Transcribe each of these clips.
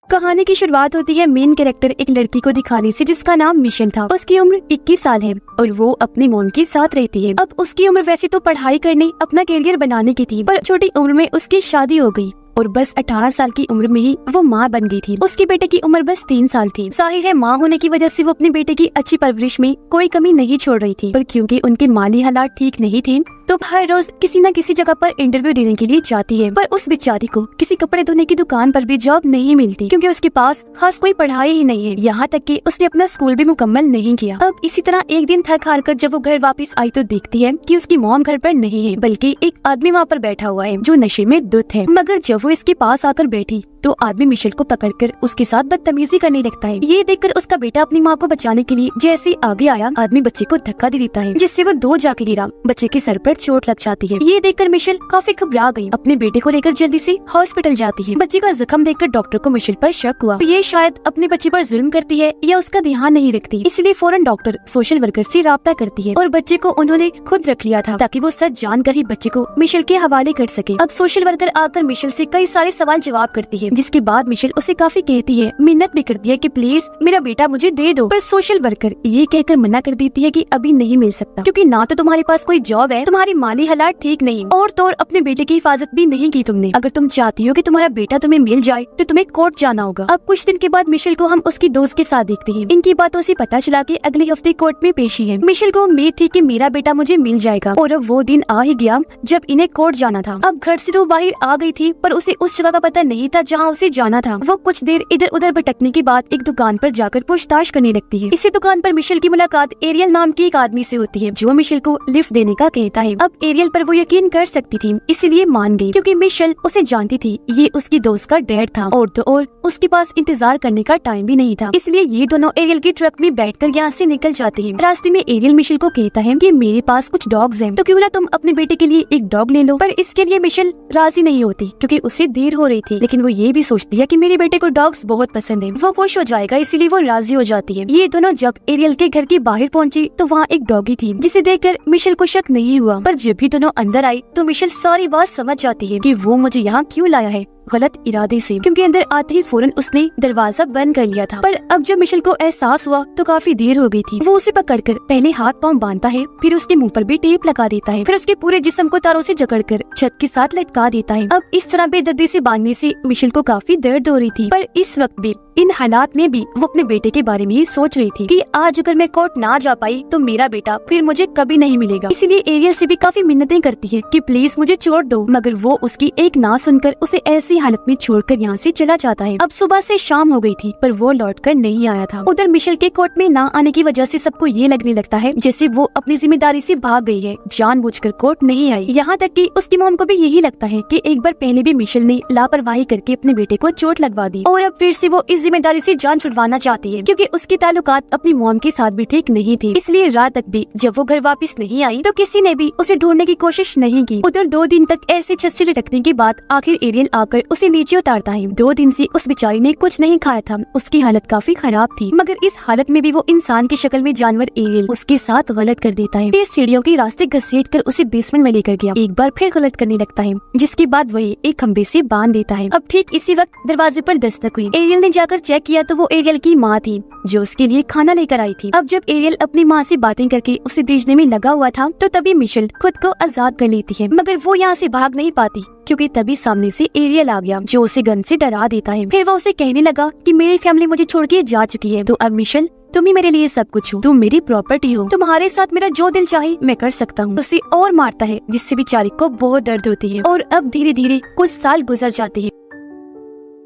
कहानी की शुरुआत होती है मेन कैरेक्टर एक लड़की को दिखाने से जिसका नाम मिशेल था। उसकी उम्र 21 साल है और वो अपनी मॉम के साथ रहती है। अब उसकी उम्र वैसे तो पढ़ाई करने, अपना करियर बनाने की थी, पर छोटी उम्र में उसकी शादी हो गई और बस 18 साल की उम्र में ही वो माँ बन गई थी। उसके बेटे की उम्र बस 3 साल थी। जाहिर है माँ होने की वजह से वो अपने बेटे की अच्छी परवरिश में कोई कमी नहीं छोड़ रही थी, पर क्योंकि उनके माली हालात ठीक नहीं थे तो हर रोज किसी न किसी जगह पर इंटरव्यू देने के लिए जाती है। पर उस बेचारी को किसी कपड़े धोने की दुकान पर भी जॉब नहीं मिलती क्योंकि उसके पास खास कोई पढ़ाई ही नहीं है। यहाँ तक कि उसने अपना स्कूल भी मुकम्मल नहीं किया। अब इसी तरह एक दिन थक हार कर जब वो घर वापस आई तो देखती है कि उसकी मॉम घर पर नहीं है, बल्कि एक आदमी वहाँ पर बैठा हुआ है जो नशे में धुत है। मगर जब वो इसके पास आकर बैठी तो आदमी मिशेल को पकड़कर उसके साथ बदतमीजी करने लगता है। ये देखकर उसका बेटा अपनी माँ को बचाने के लिए जैसे आगे आया, आदमी बच्चे को धक्का दे देता है जिससे वो दूर जाके गिरा। बच्चे के सर पर चोट लग जाती है। ये देखकर मिशेल काफी घबरा गई। अपने बेटे को लेकर जल्दी से हॉस्पिटल जाती है। बच्चे का जख्म देखकर डॉक्टर को मिशेल पर शक हुआ। ये शायद अपने बच्चे पर जुल्म करती है या उसका ध्यान नहीं रखती, इसलिए फौरन डॉक्टर सोशल वर्कर से राब्ता करती है और बच्चे को उन्होंने खुद रख लिया था ताकि वो सच जानकर ही बच्चे को मिशेल के हवाले कर सके। अब सोशल वर्कर आकर मिशेल से कई सारे सवाल जवाब करती है, जिसके बाद मिशेल उसे काफी कहती है, मिन्नत भी करती है कि प्लीज मेरा बेटा मुझे दे दो। पर सोशल वर्कर ये कहकर मना कर देती है कि अभी नहीं मिल सकता क्योंकि ना तो तुम्हारे पास कोई जॉब है, तुम्हारी माली हालात ठीक नहीं और तो और अपने बेटे की हिफाजत भी नहीं की तुमने। अगर तुम चाहती हो कि तुम्हारा बेटा तुम्हें मिल जाए तो तुम्हें कोर्ट जाना होगा। अब कुछ दिन के बाद मिशेल को हम उसकी दोस्त के साथ देखते हैं। इनकी बातों से पता चला कि अगले हफ्ते कोर्ट में पेशी है। मिशेल को उम्मीद थी कि मेरा बेटा मुझे मिल जाएगा और अब वो दिन आ ही गया जब इन्हें कोर्ट जाना था। अब घर से तो बाहर आ गई थी पर उसे उस जगह का पता नहीं था जहाँ उसे जाना था। वो कुछ देर इधर उधर भटकने के बाद एक दुकान पर जाकर पूछताछ करने लगती है। इसी दुकान पर मिशेल की मुलाकात एरियल नाम के एक आदमी से होती है जो मिशेल को लिफ्ट देने का कहता है। अब एरियल पर वो यकीन कर सकती थी इसलिए मान गई क्योंकि मिशेल उसे जानती थी। ये उसकी दोस्त का डैड था और तो और उसके पास इंतजार करने का टाइम भी नहीं था, इसलिए ये दोनों एरियल के ट्रक में बैठकर यहाँ से निकल जाते हैं। रास्ते में एरियल मिशेल को कहता है कि मेरे पास कुछ डॉग्स हैं तो क्यों ना तुम अपने बेटे के लिए एक डॉग ले लो। पर इसके लिए मिशेल राजी नहीं होती क्योंकि उसे देर हो रही थी, लेकिन वो ये भी सोचती है कि मेरे बेटे को डॉग्स बहुत पसंद है, वो खुश हो जाएगा, इसीलिए वो राजी हो जाती है। ये दोनों जब एरियल के घर के बाहर पहुंची तो वहाँ एक डॉगी थी जिसे देखकर मिशेल को शक नहीं हुआ। पर जब भी दोनों अंदर आई तो मिशेल सारी बात समझ जाती है कि वो मुझे यहाँ क्यों लाया है, गलत इरादे से, क्योंकि अंदर आते ही फौरन उसने दरवाजा बंद कर लिया था। पर अब जब मिशेल को एहसास हुआ तो काफी देर हो गई थी। वो उसे पकड़कर पहले हाथ पांव बांधता है, फिर उसके मुंह पर भी टेप लगा देता है, फिर उसके पूरे जिस्म को तारों से जकड़कर छत के साथ लटका देता है। अब इस तरह बेदर्दी से बांधने से मिशेल को काफी दर्द हो रही थी, पर इस वक्त भी इन हालात में भी वो अपने बेटे के बारे में ही सोच रही थी कि आज अगर मैं कोर्ट ना जा पाई तो मेरा बेटा फिर मुझे कभी नहीं मिलेगा। इसीलिए एरियल से भी काफी मिन्नतें करती है कि प्लीज मुझे छोड़ दो, मगर वो उसकी एक ना सुनकर उसे ऐसी हालत में छोड़कर यहाँ से चला जाता है। अब सुबह से शाम हो गई थी पर वो लौटकर नहीं आया था। उधर मिशेल के कोर्ट में ना आने की वजह से सबको ये लगने लगता है जैसे वो अपनी जिम्मेदारी से भाग गई है, जानबूझकर कोर्ट नहीं आई। यहाँ तक कि उसकी मॉम को भी यही लगता है कि एक बार पहले भी मिशेल ने लापरवाही करके अपने बेटे को चोट लगवा दी और अब फिर से वो इस जिम्मेदारी से जान छुड़वाना चाहती है क्योंकि उसके ताल्लुकात अपनी मॉम के साथ भी ठीक नहीं थे। इसलिए रात तक भी जब वो घर वापस नहीं आई तो किसी ने भी उसे ढूंढने की कोशिश नहीं की। उधर 2 दिन तक ऐसे छत से लटकने के बाद आखिर एरियल आकर उसे नीचे उतारता है। 2 दिन से उस बेचारी ने कुछ नहीं खाया था, उसकी हालत काफी खराब थी, मगर इस हालत में भी वो इंसान की शक्ल में जानवर एरियल उसके साथ गलत कर देता है। फिर सीढ़ियों के रास्ते घसीट कर उसे बेसमेंट में लेकर गया, एक बार फिर गलत करने लगता है, जिसके बाद वही एक खंबे से बांध देता है। अब ठीक इसी वक्त दरवाजे पर दस्तक हुई। एरियल ने जाकर चेक किया तो वो एरियल की माँ थी जो उसके लिए खाना लेकर आई थी। अब जब एरियल अपनी माँ से बातें करके उसे भेजने में लगा हुआ था तो तभी मिशेल खुद को आजाद कर लेती है, मगर वो यहाँ से भाग नहीं पाती क्योंकि तभी सामने से एरियल आ गया जो उसे गन से डरा देता है। फिर वो उसे कहने लगा कि मेरी फैमिली मुझे छोड़ के जा चुकी है, तो अब मिशेल तुम ही मेरे लिए सब कुछ हो, तुम मेरी प्रॉपर्टी हो, तुम्हारे साथ मेरा जो दिल चाहे मैं कर सकता हूँ। उसे और मारता है जिससे बेचारी को बहुत दर्द होती है और अब धीरे धीरे कुछ साल गुजर जाते हैं।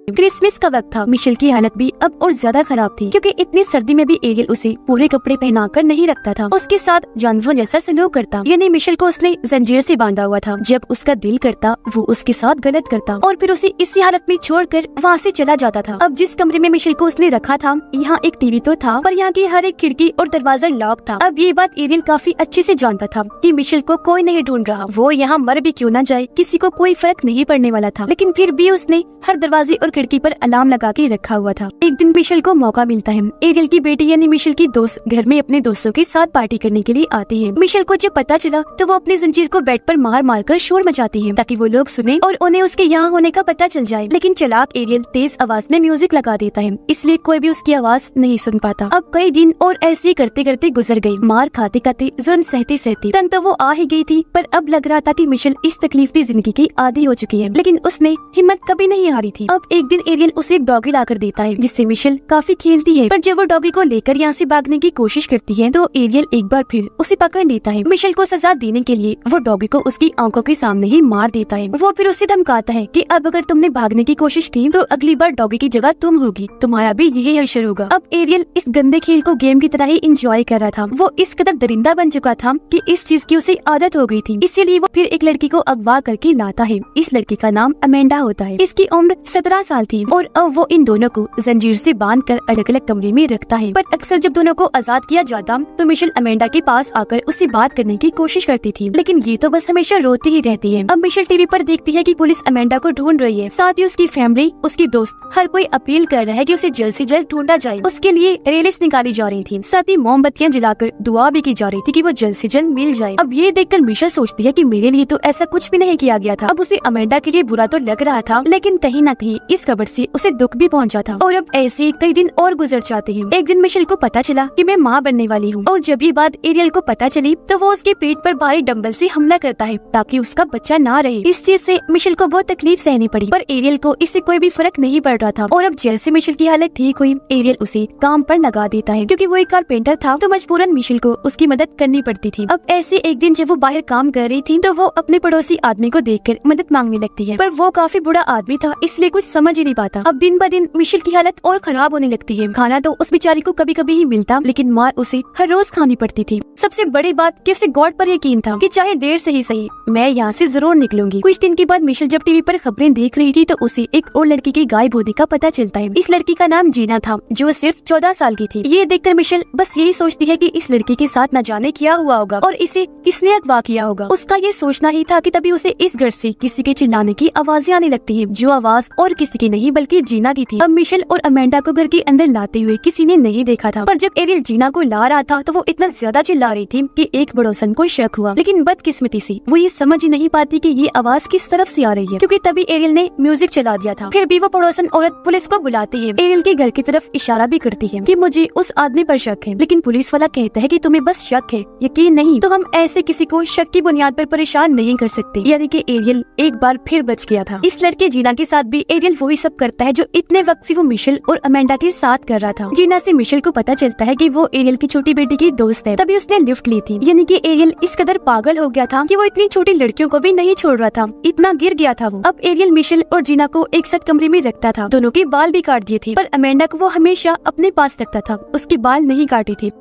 क्रिसमस का वक्त था। मिशेल की हालत भी अब और ज्यादा खराब थी क्योंकि इतनी सर्दी में भी एरियल उसे पूरे कपड़े पहनाकर नहीं रखता था, उसके साथ जानवरों जैसा सलूक करता, यानी मिशेल को उसने जंजीर से बांधा हुआ था। जब उसका दिल करता वो उसके साथ गलत करता और फिर उसे इसी हालत में छोड़कर वहाँ से चला जाता था। अब जिस कमरे में मिशेल को उसने रखा था यहाँ एक टीवी तो था पर यहाँ की हर एक खिड़की और दरवाजा लॉक था। अब ये बात एरियल काफी अच्छे से जानता था कि मिशेल को कोई नहीं ढूंढ रहा, वो यहाँ मर भी क्यों न जाए किसी को कोई फर्क नहीं पड़ने वाला था, लेकिन फिर भी उसने हर दरवाजे और खिड़की पर अलार्म लगा के रखा हुआ था। एक दिन मिशेल को मौका मिलता है। एरियल की बेटी यानी मिशेल की दोस्त घर में अपने दोस्तों के साथ पार्टी करने के लिए आती है। मिशेल को जब पता चला तो वो अपनी जंजीर को बेड पर मार मार कर शोर मचाती है ताकि वो लोग सुने और उन्हें उसके यहाँ होने का पता चल जाए। लेकिन चालाक एरियल तेज आवाज में म्यूजिक लगा देता है, इसलिए कोई भी उसकी आवाज नहीं सुन पाता। अब कई दिन और ऐसे ही करते करते गुजर गई। मार खाते खाते, जुल्म सहते सहते तंग तो वो आ ही गई थी, पर अब लग रहा था कि मिशेल इस तकलीफी जिंदगी की आदी हो चुकी है। लेकिन उसने हिम्मत कभी नहीं हारी थी। अब एक दिन एरियल उसे एक डॉगी लाकर देता है, जिससे मिशेल काफी खेलती है। पर जब वो डॉगी को लेकर यहाँ से भागने की कोशिश करती है तो एरियल एक बार फिर उसे पकड़ लेता है। मिशेल को सजा देने के लिए वो डॉगी को उसकी आंखों के सामने ही मार देता है। वो फिर उसे धमकाता है कि अब अगर तुमने भागने की कोशिश की तो अगली बार डॉगी की जगह तुम होगी, तुम्हारा भी यही हश्र होगा। अब एरियल इस गंदे खेल को गेम की तरह ही एंजॉय कर रहा था। वो इस कदर दरिंदा बन चुका था कि इस चीज की उसे आदत हो गई थी। इसीलिए वो फिर एक लड़की को अगवा करके लाता है। इस लड़की का नाम अमेंडा होता है। इसकी उम्र 17 साल थी और अब वो इन दोनों को जंजीर से बांधकर अलग अलग कमरे में रखता है। पर अक्सर जब दोनों को आजाद किया जाता तो मिशेल अमेंडा के पास आकर उससे बात करने की कोशिश करती थी, लेकिन ये तो बस हमेशा रोती ही रहती है। अब मिशेल टीवी पर देखती है कि पुलिस अमेंडा को ढूंढ रही है। साथ ही उसकी फैमिली, उसकी दोस्त, हर कोई अपील कर रहा है कि उसे जल्द से जल्द ढूंढा जाए। उसके लिए रेलिस निकाली जा रही थी, साथ ही मोमबत्तियां जलाकर दुआ भी की जा रही थी कि वो जल्द से जल्द मिल जाए। अब ये देखकर मिशेल सोचती है कि मेरे लिए तो ऐसा कुछ भी नहीं किया गया था। अब उसे अमेंडा के लिए बुरा तो लग रहा था, लेकिन कहीं न कहीं इस खबर से उसे दुख भी पहुंचा था। और अब ऐसे ही कई दिन और गुजर जाते हैं। एक दिन मिशेल को पता चला कि मैं माँ बनने वाली हूँ, और जब ये बात एरियल को पता चली तो वो उसके पेट पर भारी डंबल से हमला करता है ताकि उसका बच्चा ना रहे। इस चीज से मिशेल को बहुत तकलीफ सहनी पड़ी, पर एरियल को इससे कोई भी फर्क नहीं पड़ रहा था। और अब जैसे मिशेल की हालत ठीक हुई, एरियल उसे काम पर लगा देता है। क्योंकि वो एक कारपेंटर था तो मजबूरन मिशेल को उसकी मदद करनी पड़ती थी। अब ऐसे एक दिन जब वो बाहर काम कर रही थी तो वो अपने पड़ोसी आदमी को देखकर मदद मांगने लगती है, पर वो काफी बुरा आदमी था, इसलिए कुछ समझ ही नहीं पाता। अब दिन ब दिन मिशेल की हालत और खराब होने लगती है। खाना तो उस बेचारी को कभी कभी ही मिलता, लेकिन मार उसे हर रोज खानी पड़ती थी। सबसे बड़ी बात कि उसे गॉड पर यकीन था कि चाहे देर से ही सही मैं यहाँ से जरूर निकलूंगी। कुछ दिन के बाद मिशेल जब टीवी पर खबरें देख रही थी तो उसे एक और लड़की की गायब होने का पता चलता है। इस लड़की का नाम जीना था, जो सिर्फ 14 साल की थी। ये देखकर मिशेल बस यही सोचती है कि इस लड़की के साथ न जाने क्या हुआ होगा और इसे किसने अगवा किया होगा। उसका ये सोचना ही था कि तभी उसे इस घर से किसी के चिल्लाने की आवाजें आने लगती है, जो आवाज और किसी की नहीं बल्कि जीना की थी। अब मिशेल और अमेंडा को घर के अंदर लाते हुए किसी ने नहीं देखा था, पर जब एरियल जीना को ला रहा था तो वो इतना ज्यादा चिल्ला रही थी कि एक पड़ोसन को शक हुआ। लेकिन बदकिस्मती से वो ये समझ ही नहीं पाती कि ये आवाज किस तरफ से आ रही है, क्योंकि तभी एरियल ने म्यूजिक चला दिया था। फिर भी वो पड़ोसन औरत पुलिस को बुलाती है। एरियल के घर की तरफ इशारा भी करती है कि मुझे उस आदमी पर शक है, लेकिन पुलिस वाला कहता है कि तुम्हें बस शक है, यकीन नहीं, तो हम ऐसे किसी को शक की बुनियाद पर परेशान नहीं कर सकते। यानी कि एरियल एक बार फिर बच गया था। इस लड़के जीना के साथ भी एरियल वही सब करता है जो इतने वक्त से वो मिशेल और अमेंडा के साथ कर रहा था। जीना से मिशेल को पता चलता है कि वो एरियल की छोटी बेटी की दोस्त है, तभी उसने लिफ्ट ली थी। यानी कि एरियल इस कदर पागल हो गया था कि वो इतनी छोटी लड़कियों को भी नहीं छोड़ रहा था, इतना गिर गया था वो। अब एरियल मिशेल और जीना को एक साथ कमरे में रखता था। दोनों के बाल भी काट दिए थे, पर अमेंडा को वो हमेशा अपने पास रखता था, उसके बाल नहीं काटे थे।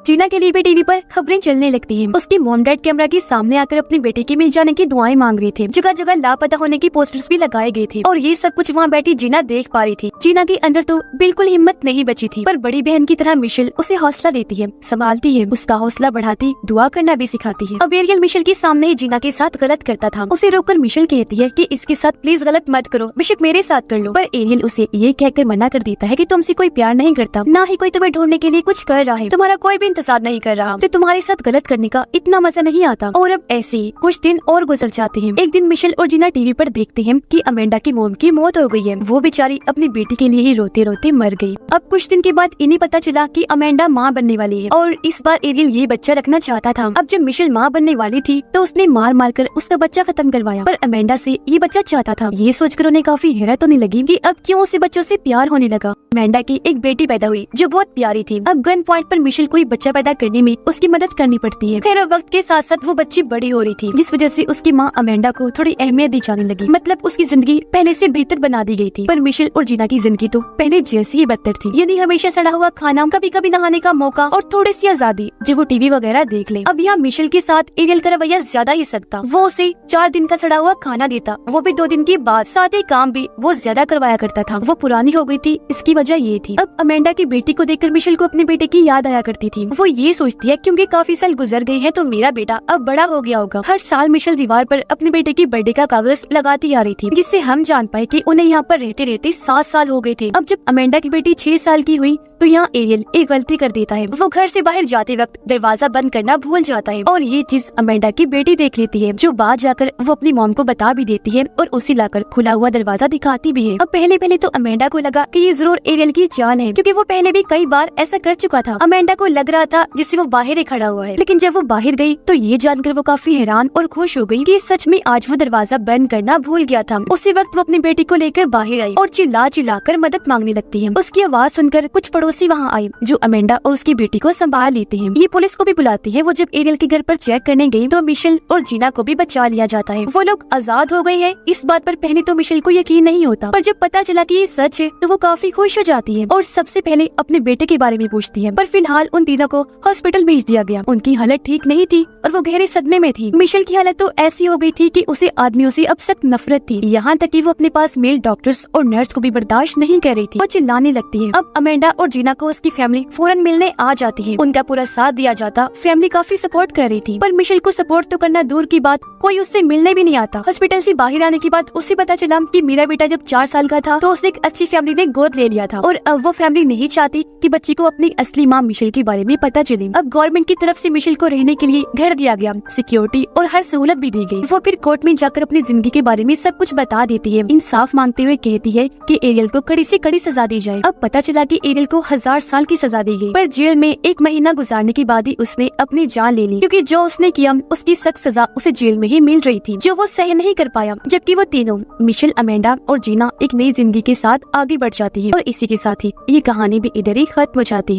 जीना के लिए भी टीवी पर खबरें चलने लगती हैं। उसकी मॉम डैड कैमरा के सामने आकर अपनी बेटी के मिल जाने की दुआएं मांग रहे थे। जगह जगह लापता होने की पोस्टर्स भी लगाए गए थे और ये सब कुछ वहाँ बैठी जीना देख पा रही थी। जीना के अंदर तो बिल्कुल हिम्मत नहीं बची थी, पर बड़ी बहन की तरह मिशेल उसे हौसला देती है, संभालती है, उसका हौसला बढ़ाती, दुआ करना भी सिखाती है। अब एरियल मिशेल के सामने जीना के साथ गलत करता था। उसे रोककर मिशेल कहती है कि इसके साथ प्लीज गलत मत करो, बेशक मेरे साथ कर लो। पर एरियल उसे ये कहकर मना कर देता है कि तुमसे कोई प्यार नहीं करता, ना ही कोई तुम्हें ढूंढने के लिए कुछ कर रहा है, तुम्हारा कोई भी इंतजार नहीं कर रहा, तो तुम्हारे साथ गलत करने का इतना मजा नहीं आता। और अब ऐसे ही कुछ दिन और गुजर जाते हैं। एक दिन मिशेल और जीना टीवी पर देखते हैं कि अमेंडा की मोम की मौत हो गई है। वो बेचारी अपनी बेटी के लिए ही रोते रोते मर गई। अब कुछ दिन के बाद इन्हें पता चला कि अमेंडा माँ बनने वाली है और इस बार एरियल ये बच्चा रखना चाहता था। अब जब मिशेल माँ बनने वाली थी तो उसने मार मार कर उसका बच्चा खत्म करवाया, पर अमेंडा से ये बच्चा चाहता था। ये सोचकर उन्हें काफी हैरत होने लगी कि अब क्यों उसे बच्चों से प्यार होने लगा। अमेंडा की एक बेटी पैदा हुई जो बहुत प्यारी थी। अब गन पॉइंट पर मिशेल को बच्चा पैदा करने में उसकी मदद करनी पड़ती है। खैर वक्त के साथ साथ वो बच्ची बड़ी हो रही थी, जिस वजह से उसकी माँ अमेंडा को थोड़ी अहमियत दी जाने लगी। मतलब उसकी जिंदगी पहले से बेहतर बना दी गई थी। पर मिशेल और जीना की जिंदगी तो पहले जैसी ही बदतर थी। यानी हमेशा सड़ा हुआ खाना, कभी कभी नहाने का मौका और थोड़ी सी आजादी जो वो टीवी वगैरह देख ले। अब यहाँ मिशेल के साथ एरियल का रवैया ज्यादा ही सख्त। वो उसे 4 दिन का सड़ा हुआ खाना देता, वो भी 2 दिन के बाद। साथ ही काम भी वो ज्यादा करवाया करता था। वो पुरानी हो गई थी, इसकी वजह ये थी। अब अमेंडा की बेटी को देखकर मिशेल को अपने बेटे की याद आया करती थी। वो ये सोचती है क्योंकि काफी साल गुजर गए हैं तो मेरा बेटा अब बड़ा हो गया होगा। हर साल मिशेल दीवार पर अपने बेटे की बर्थडे का कागज लगाती आ रही थी, जिससे हम जान पाए कि उन्हें यहाँ पर रहते रहते 7 साल हो गए थे। अब जब अमेंडा की बेटी 6 साल की हुई तो यहाँ एरियल एक गलती कर देता है। वो घर से बाहर जाते वक्त दरवाजा बंद करना भूल जाता है और ये चीज अमेंडा की बेटी देख लेती है, जो बाद जाकर वो अपनी मॉम को बता भी देती है और उसे लाकर खुला हुआ दरवाजा दिखाती भी है। अब पहले तो अमेंडा को लगा कि ये जरूर एरियल की जान है, क्योंकि वो पहले भी कई बार ऐसा कर चुका था। अमेंडा को लग रहा था जिससे वो बाहर ही खड़ा हुआ है, लेकिन जब वो बाहर गई तो ये जानकर वो काफी हैरान और खुश हो गई कि सच में आज वो दरवाजा बंद करना भूल गया था। उसी वक्त वो अपनी बेटी को लेकर बाहर आई और चिल्ला कर मदद मांगने लगती है। उसकी आवाज सुनकर कुछ पड़ोसी वहाँ आए, जो अमेंडा और उसकी बेटी को संभाल लेते हैं। ये पुलिस को भी बुलाती है। वो जब एरियल के घर पर चेक करने गई तो मिशेल और जीना को भी बचा लिया जाता है। वो लोग आजाद हो गए हैं। इस बात पर पहले तो मिशेल को यकीन नहीं होता, पर जब पता चला कि ये सच है तो वो काफी खुश हो जाती है और सबसे पहले अपने बेटे के बारे में पूछती है। पर फिलहाल उन तीनों को हॉस्पिटल भेज दिया गया। उनकी हालत ठीक नहीं थी और वो गहरे सदमे में थी। मिशेल की हालत तो ऐसी हो गई थी कि उसे आदमियों से अब सख्त नफरत थी, यहाँ तक कि वो अपने पास मेल डॉक्टर्स और नर्स को भी बर्दाश्त नहीं कर रही थी। वो चिल्लाने लगती है। अब अमेंडा और जीना को उसकी फैमिली फौरन मिलने आ जाती है। उनका पूरा साथ दिया जाता। फैमिली काफी सपोर्ट कर रही थी, पर मिशेल को सपोर्ट तो करना दूर की बात, कोई उससे मिलने भी नहीं आता। हॉस्पिटल से बाहर आने के बाद उसे पता चला कि मेरा बेटा जब 4 साल का था तो उसे एक अच्छी फैमिली ने गोद ले लिया था और अब वो फैमिली नहीं चाहती कि बच्ची को अपनी असली माँ मिशेल के बारे में पता चले। अब गवर्नमेंट की तरफ से मिशेल को रहने के लिए घर दिया गया, सिक्योरिटी और हर सहूलत भी दी गई। वो फिर कोर्ट में जाकर अपनी जिंदगी के बारे में सब कुछ बता देती है। इंसाफ मांगते हुए कहती है कि एरियल को कड़ी से कड़ी सजा दी जाए। अब पता चला कि एरियल को 1000 साल की सजा दी गई, पर जेल में 1 महीना गुजारने के बाद ही उसने अपनी जान ले ली, क्योंकि जो उसने किया उसकी सख्त सजा उसे जेल में ही मिल रही थी, जो वो सहन नहीं कर पाया। जबकि वो तीनों मिशेल, अमेंडा और जीना एक नई जिंदगी के साथ आगे बढ़ जाती है और इसी के साथ ही ये कहानी भी इधर ही खत्म हो जाती है।